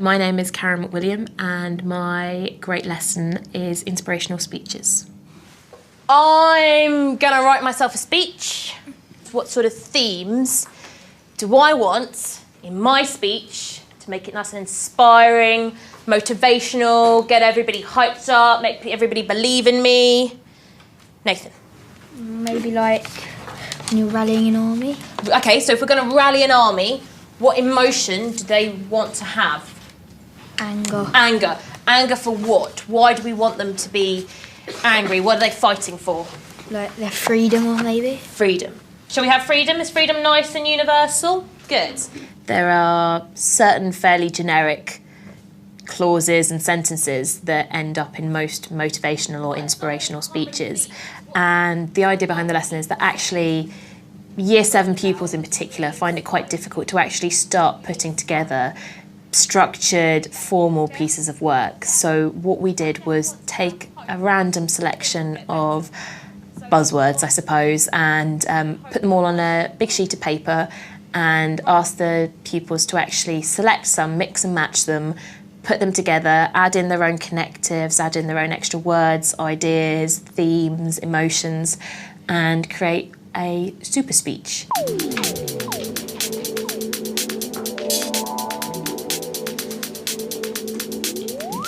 My name is Karen McWilliam and my great lesson is Inspirational Speeches. I'm gonna write myself a speech. What sort of themes do I want in my speech to make it nice and inspiring, motivational, get everybody hyped up, make everybody believe in me? Nathan? Maybe like when you're rallying an army. Okay, so if we're gonna rally an army, what emotion do they want to have? Anger. Anger. Anger for what? Why do we want them to be angry? What are they fighting for? Like their freedom, or maybe? Freedom. Shall we have freedom? Is freedom nice and universal? Good. There are certain fairly generic clauses and sentences that end up in most motivational or inspirational speeches. And the idea behind the lesson is that actually Year 7 pupils in particular find it quite difficult to actually start putting together structured, formal pieces of work. So what we did was take a random selection of buzzwords, I suppose, and put them all on a big sheet of paper and ask the pupils to actually select some, mix and match them, put them together, add in their own connectives, add in their own extra words, ideas, themes, emotions, and create a super speech.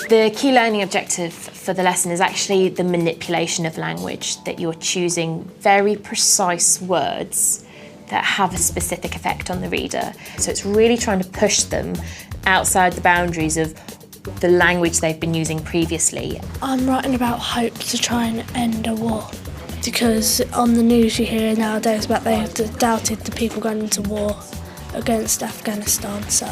The key learning objective for the lesson is actually the manipulation of language, that you're choosing very precise words that have a specific effect on the reader. So it's really trying to push them outside the boundaries of the language they've been using previously. I'm writing about hope to try and end a war, because on the news you hear nowadays about they've doubted the people going into war against Afghanistan, so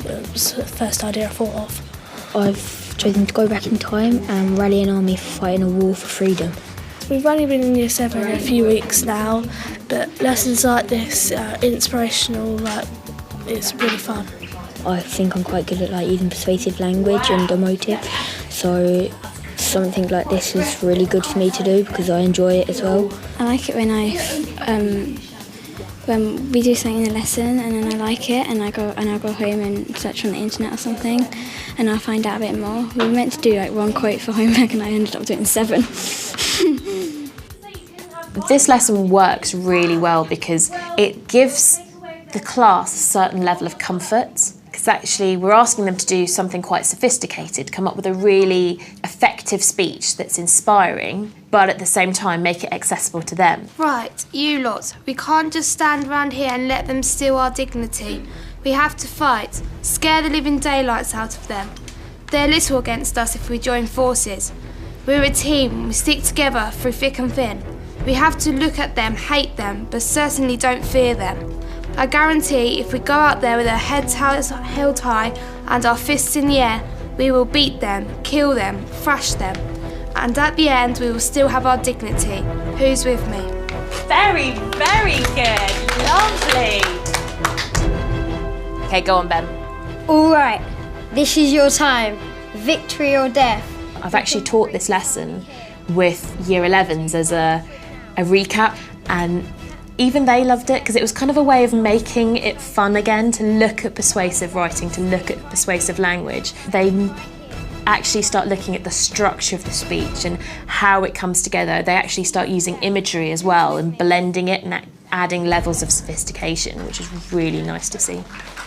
it was the first idea I thought of. I've chosen to go back in time and rally an army fighting a war for freedom. We've only been in Year 7 a few weeks now, but lessons like this are inspirational, it's really fun. I think I'm quite good at using persuasive language and emotive, so something like this is really good for me to do because I enjoy it as well. I like it when we do something in the lesson and then I like it and I'll go home and search on the internet or something and I'll find out a bit more. We were meant to do one quote for homework and I ended up doing 7. This lesson works really well because it gives the class a certain level of comfort, because actually we're asking them to do something quite sophisticated, come up with a really effective speech that's inspiring, but at the same time make it accessible to them. Right, you lot, we can't just stand around here and let them steal our dignity. We have to fight, scare the living daylights out of them. They're little against us if we join forces. We're a team, we stick together through thick and thin. We have to look at them, hate them, but certainly don't fear them. I guarantee if we go out there with our heads held high and our fists in the air, we will beat them, kill them, thrash them. And at the end, we will still have our dignity. Who's with me? Very, very good. Lovely. Okay, go on, Ben. All right, this is your time. Victory or death. I've actually taught this lesson with Year 11s as a recap, and even they loved it because it was kind of a way of making it fun again to look at persuasive writing, to look at persuasive language. They actually start looking at the structure of the speech and how it comes together. They actually start using imagery as well and blending it and adding levels of sophistication, which is really nice to see.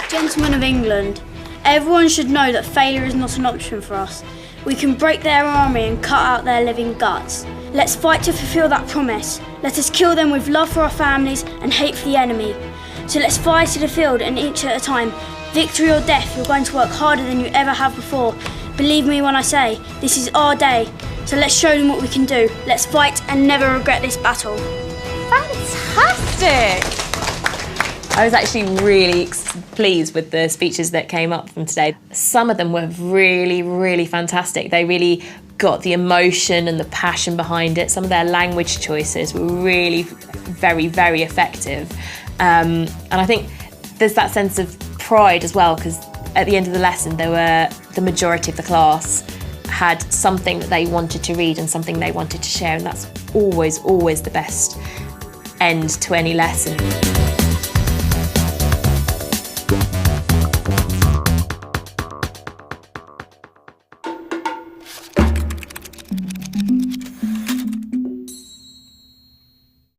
Gentlemen of England, everyone should know that failure is not an option for us. We can break their army and cut out their living guts. Let's fight to fulfil that promise. Let us kill them with love for our families and hate for the enemy. So let's fly to the field and each at a time. Victory or death, you're going to work harder than you ever have before. Believe me when I say, this is our day. So let's show them what we can do. Let's fight and never regret this battle. Fantastic! I was actually really pleased with the speeches that came up from today. Some of them were really, really fantastic. They really got the emotion and the passion behind it. Some of their language choices were really very, very effective. And I think there's that sense of pride as well, because at the end of the lesson, the majority of the class had something that they wanted to read and something they wanted to share, and that's always, always the best end to any lesson.